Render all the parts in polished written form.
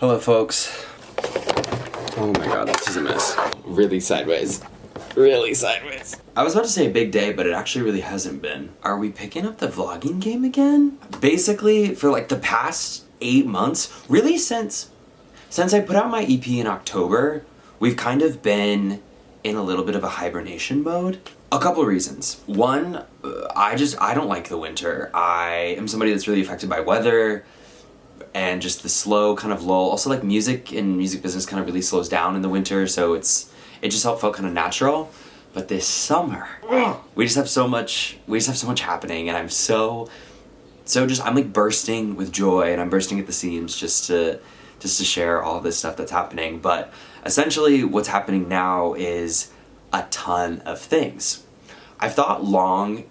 Hello folks. Oh my god, this is a mess. Really sideways. Really sideways. I was about to say a big day, but it actually really hasn't been. Are we picking up the vlogging game again? Basically, for like the past 8 months, really since I put out my EP in October, we've kind of been in a little bit of a hibernation mode. A couple of reasons. One, I don't like the winter. I am somebody that's really affected by weather and just the slow kind of lull. Also, like, music and music business kind of really slows down in the winter, so it just felt kind of natural. But this summer, we just have so much happening, and I'm I'm like bursting with joy, and I'm bursting at the seams just to share all this stuff that's happening. But essentially what's happening now is a ton of things. I've thought long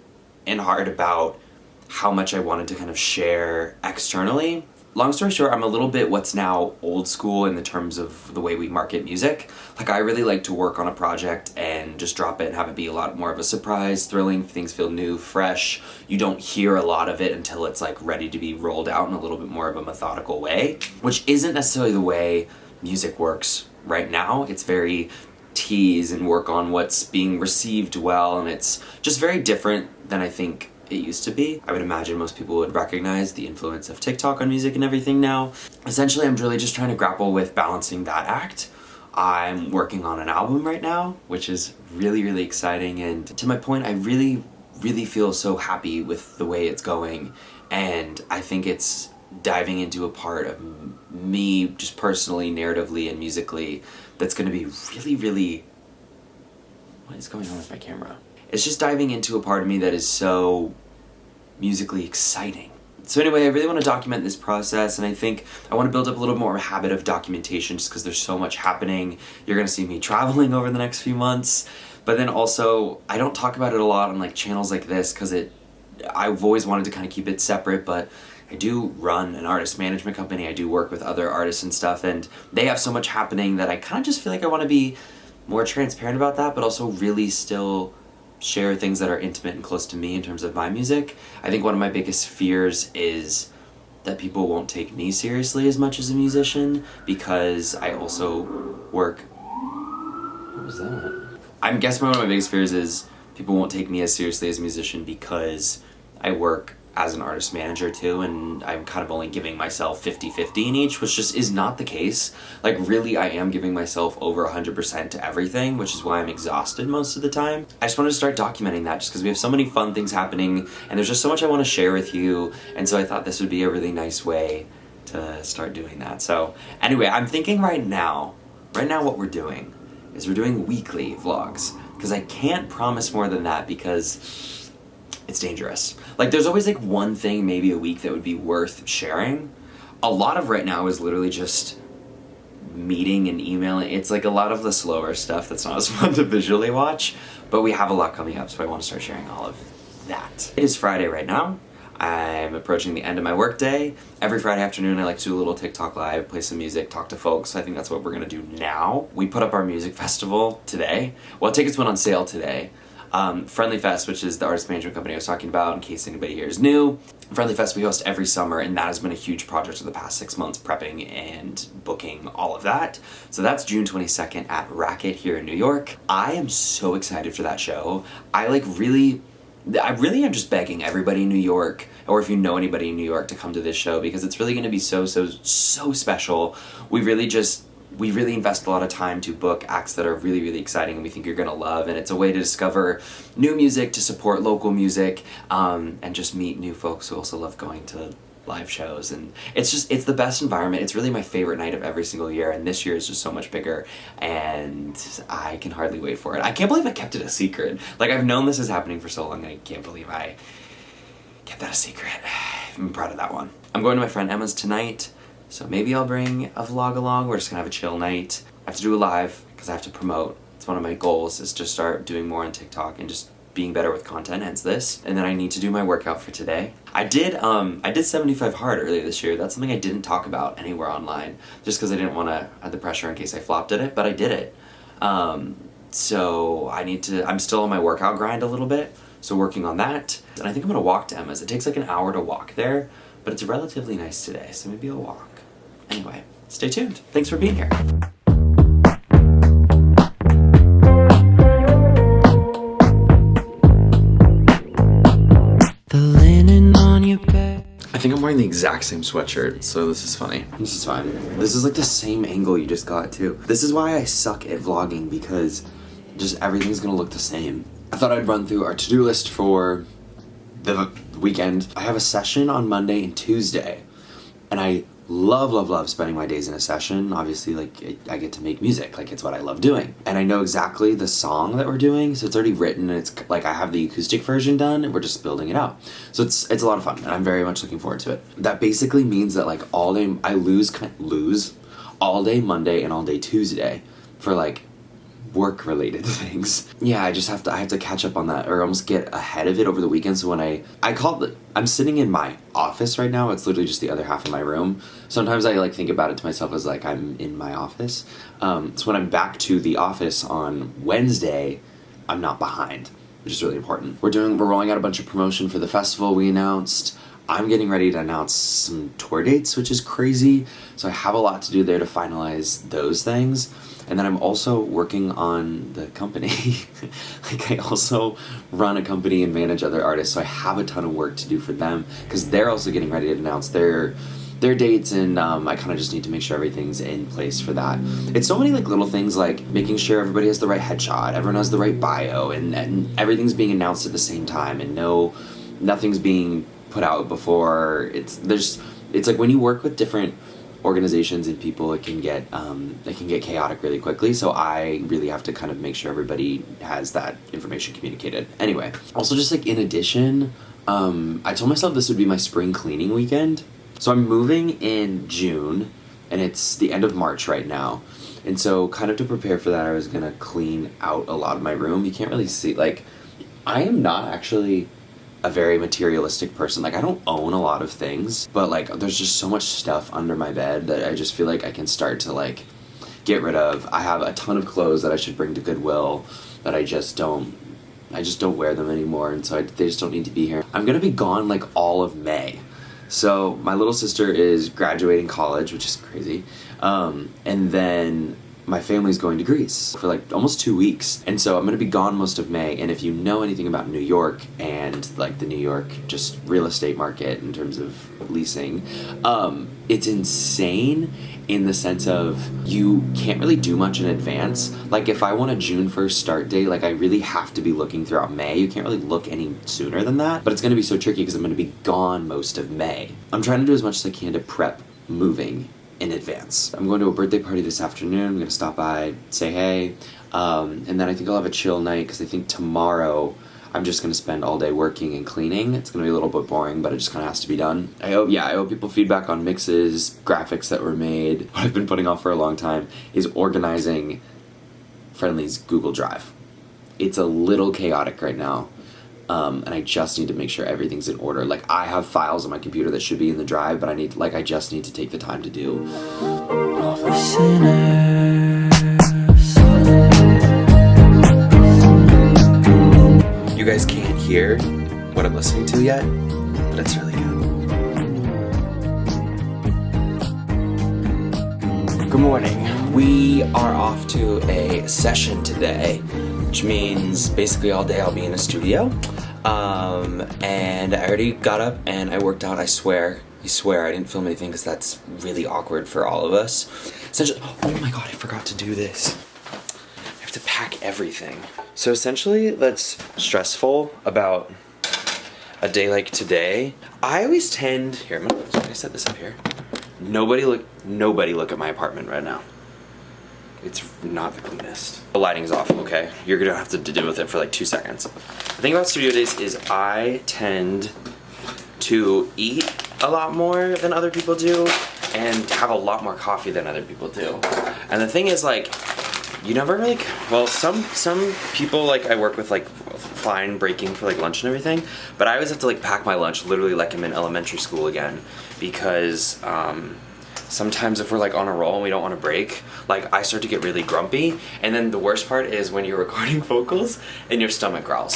and hard about how much I wanted to kind of share externally. Long story short, I'm a little bit what's now old school in the terms of the way we market music. Like, I really like to work on a project and just drop it and have it be a lot more of a surprise, thrilling, things feel new, fresh. You don't hear a lot of it until it's like ready to be rolled out in a little bit more of a methodical way, which isn't necessarily the way music works right now. It's very tease and work on what's being received well, and it's just very different than I think it used to be. I would imagine most people would recognize the influence of TikTok on music and everything now. Essentially, I'm really just trying to grapple with balancing that act. I'm working on an album right now, which is really, really exciting, and to my point, I really, really feel so happy with the way it's going, and I think it's diving into a part of me, just personally, narratively, and musically, that's gonna be really, really... What is going on with my camera? It's just diving into a part of me that is so musically exciting. So anyway, I really want to document this process, and I think I want to build up a little more habit of documentation just because there's so much happening. You're going to see me traveling over the next few months, but then also, I don't talk about it a lot on like channels like this because I've always wanted to kind of keep it separate, but I do run an artist management company. I do work with other artists and stuff, and they have so much happening that I kind of just feel like I want to be more transparent about that, but also really still share things that are intimate and close to me in terms of my music. I think one of my biggest fears is that people won't take me seriously as much as a musician because I also work... What was that? I'm guessing one of my biggest fears is people won't take me as seriously as a musician because I work as an artist manager too, and I'm kind of only giving myself 50-50 in each, which just is not the case. Like, really, I am giving myself over 100% to everything, which is why I'm exhausted most of the time. I just wanted to start documenting that just because we have so many fun things happening, and there's just so much I want to share with you, and so I thought this would be a really nice way to start doing that. So anyway, I'm thinking right now what we're doing is we're doing weekly vlogs, because I can't promise more than that because it's dangerous. Like, there's always like one thing maybe a week that would be worth sharing. A lot of right now is literally just meeting and emailing. It's like a lot of the slower stuff that's not as fun to visually watch, but we have a lot coming up, so I want to start sharing all of that. It is Friday right now. I'm approaching the end of my workday. Every Friday afternoon I like to do a little TikTok live, play some music, talk to folks. So I think that's what we're gonna do now. We put up our music festival today. Well, tickets went on sale today. FRNDLY FEST, which is the artist management company I was talking about, in case anybody here is new. FRNDLY FEST we host every summer, and that has been a huge project for the past 6 months, prepping and booking all of that. So that's June 22nd at Racket here in New York. I am so excited for that show. I really am just begging everybody in New York, or if you know anybody in New York, to come to this show, because it's really going to be so special. We really invest a lot of time to book acts that are really, really exciting and we think you're gonna love, and it's a way to discover new music, to support local music, and just meet new folks who also love going to live shows. And it's the best environment. It's really my favorite night of every single year, and this year is just so much bigger, and I can hardly wait for it. I can't believe I kept it a secret. Like, I've known this is happening for so long, and I can't believe I kept that a secret. I'm proud of that one. I'm going to my friend Emma's tonight, so maybe I'll bring a vlog along. We're just gonna have a chill night. I have to do a live because I have to promote. It's one of my goals, is to start doing more on TikTok and just being better with content, hence this. And then I need to do my workout for today. I did 75 hard earlier this year. That's something I didn't talk about anywhere online, just because I didn't want to add the pressure in case I flopped at it, but I did it. So I'm still on my workout grind a little bit, so working on that. And I think I'm gonna walk to Emma's. It takes like an hour to walk there, but it's relatively nice today, so maybe I'll walk. Anyway, stay tuned. Thanks for being here. I think I'm wearing the exact same sweatshirt, so this is funny. This is fine. This is like the same angle you just got too. This is why I suck at vlogging, because just everything's gonna look the same. I thought I'd run through our to-do list for the weekend. I have a session on Monday and Tuesday, and I love spending my days in a session. Obviously, like, I get to make music, like, it's what I love doing. And I know exactly the song that we're doing, so it's already written, and it's like I have the acoustic version done, and we're just building it out. So it's a lot of fun, and I'm very much looking forward to it. That basically means that, like, all day, I lose all day Monday and all day Tuesday for, like, work-related things. Yeah, I have to catch up on that, or almost get ahead of it over the weekend. So when I'm sitting in my office right now. It's literally just the other half of my room. Sometimes I like think about it to myself as like I'm in my office. So when I'm back to the office on Wednesday, I'm not behind, which is really important. We're rolling out a bunch of promotion for the festival we announced. I'm getting ready to announce some tour dates, which is crazy. So I have a lot to do there to finalize those things. And then I'm also working on the company. Like, I also run a company and manage other artists, so I have a ton of work to do for them, because they're also getting ready to announce their dates, and I kind of just need to make sure everything's in place for that. It's so many like little things, like making sure everybody has the right headshot, everyone has the right bio, and everything's being announced at the same time, and nothing's being put out before. It's like when you work with different organizations and people, it can get chaotic really quickly. So I really have to kind of make sure everybody has that information communicated. Anyway, also just like in addition, I told myself this would be my spring cleaning weekend. So I'm moving in June, and it's the end of March right now. And so kind of to prepare for that, I was gonna clean out a lot of my room. You can't really see, like, I am not actually a very materialistic person. Like, I don't own a lot of things, but like there's just so much stuff under my bed that I just feel like I can start to like get rid of. I have a ton of clothes that I should bring to Goodwill that I just don't wear them anymore, and so they just don't need to be here. I'm gonna be gone like all of May. So my little sister is graduating college, which is crazy, and then my family's going to Greece for like almost 2 weeks. And so I'm gonna be gone most of May. And if you know anything about New York and like the New York just real estate market in terms of leasing, it's insane in the sense of you can't really do much in advance. Like if I want a June 1st start date, like I really have to be looking throughout May. You can't really look any sooner than that. But it's gonna be so tricky because I'm gonna be gone most of May. I'm trying to do as much as I can to prep moving in advance. I'm going to a birthday party this afternoon. I'm gonna stop by, say hey, and then I think I'll have a chill night, because I think tomorrow I'm just gonna spend all day working and cleaning. It's gonna be a little bit boring, but it just kind of has to be done. I hope people feedback on mixes, graphics that were made. What I've been putting off for a long time is organizing Friendly's Google Drive. It's a little chaotic right now. And I just need to make sure everything's in order. Like, I have files on my computer that should be in the drive, but I just need to take the time to do all of that. You guys can't hear what I'm listening to yet, but it's really good. Good morning. We are off to a session today, which means basically all day I'll be in a studio. And I already got up and I worked out. I swear I didn't film anything because that's really awkward for all of us. Essentially, oh my god, I forgot to do this. I have to pack everything. So essentially, that's stressful about a day like today. I always tend, here, I'm gonna set this up here. Nobody look at my apartment right now. It's not the cleanest. The lighting's off, okay? You're gonna have to deal with it for like 2 seconds. The thing about studio days is I tend to eat a lot more than other people do and have a lot more coffee than other people do. And the thing is, like, you never really, well, some people like I work with like fine breaking for like lunch and everything, but I always have to like pack my lunch literally like I'm in elementary school again, because sometimes if we're like on a roll and we don't want to break, like I start to get really grumpy. And then the worst part is when you're recording vocals and your stomach growls.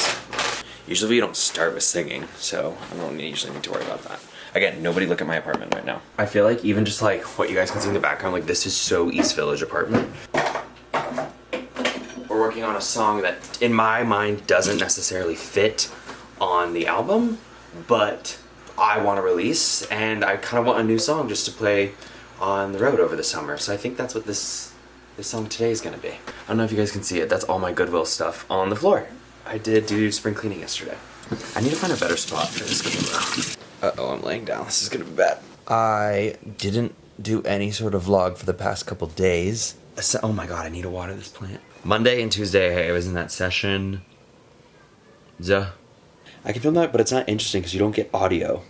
Usually we don't start with singing, so I don't usually need to worry about that. Again, nobody look at my apartment right now. I feel like even just like what you guys can see in the background, like this is so East Village apartment. We're working on a song that in my mind doesn't necessarily fit on the album, but I want to release, and I kind of want a new song just to play on the road over the summer. So I think that's what this song today is going to be. I don't know if you guys can see it. That's all my Goodwill stuff on the floor. I did do spring cleaning yesterday. I need to find a better spot for this camera. Uh-oh, I'm laying down. This is going to be bad. I didn't do any sort of vlog for the past couple days. Oh my god, I need to water this plant. Monday and Tuesday, I was in that session. I can film that, but it's not interesting because you don't get audio.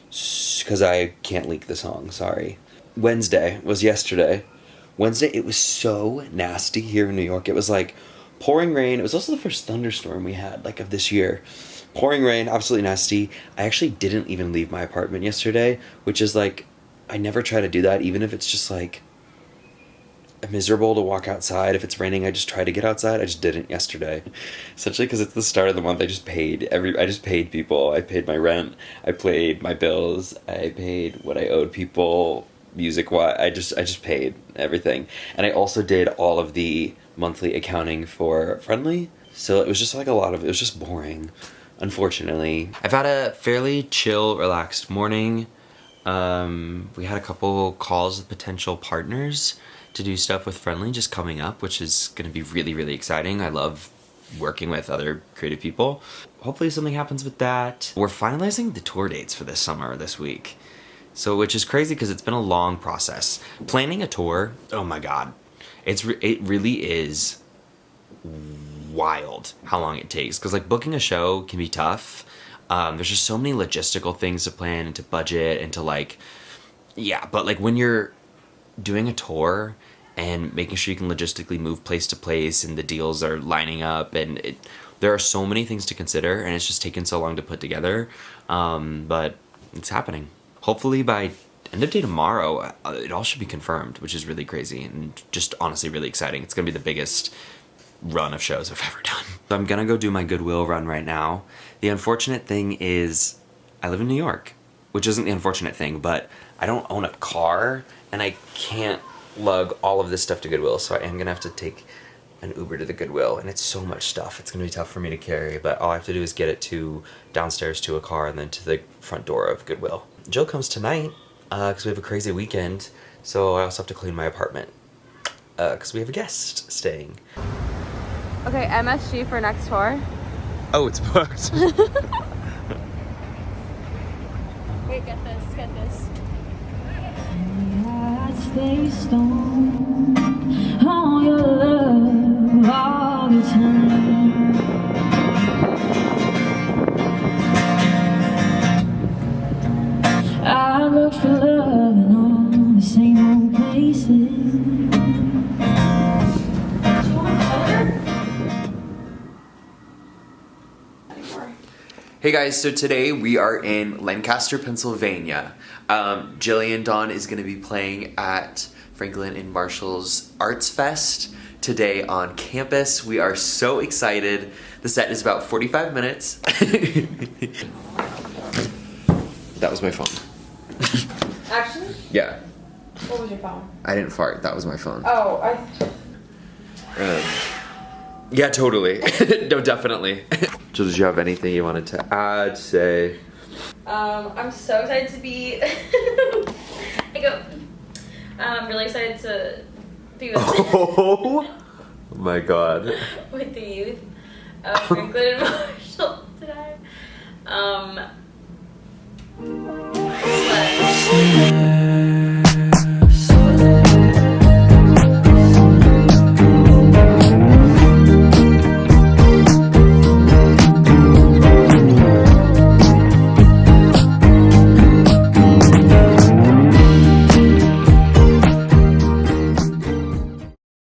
Because I can't leak the song, sorry. Wednesday was yesterday. Wednesday, it was so nasty here in New York. It was like pouring rain. It was also the first thunderstorm we had, like, of this year. Pouring rain, absolutely nasty. I actually didn't even leave my apartment yesterday, which is like, I never try to do that, even if it's just like miserable to walk outside. If it's raining, I just try to get outside. I just didn't yesterday. Essentially because it's the start of the month, I just paid people. I paid my rent, I paid my bills, I paid what I owed people music-wise. I just paid everything. And I also did all of the monthly accounting for FRNDLY. So it was just like it was just boring, unfortunately. I've had a fairly chill, relaxed morning. We had a couple calls with potential partners to do stuff with FRNDLY just coming up, which is going to be really, really exciting. I love working with other creative people. Hopefully something happens with that. We're finalizing the tour dates for this summer, this week. So, which is crazy because it's been a long process. Planning a tour, oh my god. It really is wild how long it takes. Because like booking a show can be tough. There's just so many logistical things to plan and to budget and to like, yeah, but like when you're doing a tour and making sure you can logistically move place to place and the deals are lining up and there are so many things to consider and it's just taken so long to put together, but it's happening. Hopefully by end of day tomorrow it all should be confirmed, which is really crazy and just honestly really exciting. It's gonna be the biggest run of shows I've ever done. So I'm gonna go do my Goodwill run right now. The unfortunate thing is I live in New York, which isn't the unfortunate thing, but I don't own a car and I can't lug all of this stuff to Goodwill, so I am gonna have to take an Uber to the Goodwill, and it's so much stuff. It's gonna be tough for me to carry, but all I have to do is get it to downstairs to a car and then to the front door of Goodwill. Jill comes tonight because we have a crazy weekend, so I also have to clean my apartment because we have a guest staying. Okay, MSG for next tour. Oh, it's booked. Wait, get this, get this. Stay stoned on your love all the time. I look for love in all the same old places. Hey guys, so today we are in Lancaster, Pennsylvania. Jillian Dawn is going to be playing at Franklin and Marshall's Arts Fest today on campus. We are so excited. The set is about 45 minutes. That was my phone. Actually? Yeah. What was your phone? I didn't fart. That was my phone. Oh, Yeah, totally. No, definitely. So did you have anything you wanted to add, say? I'm so excited to be I'm really excited to be with Oh my god. with the youth of Franklin and Marshall today.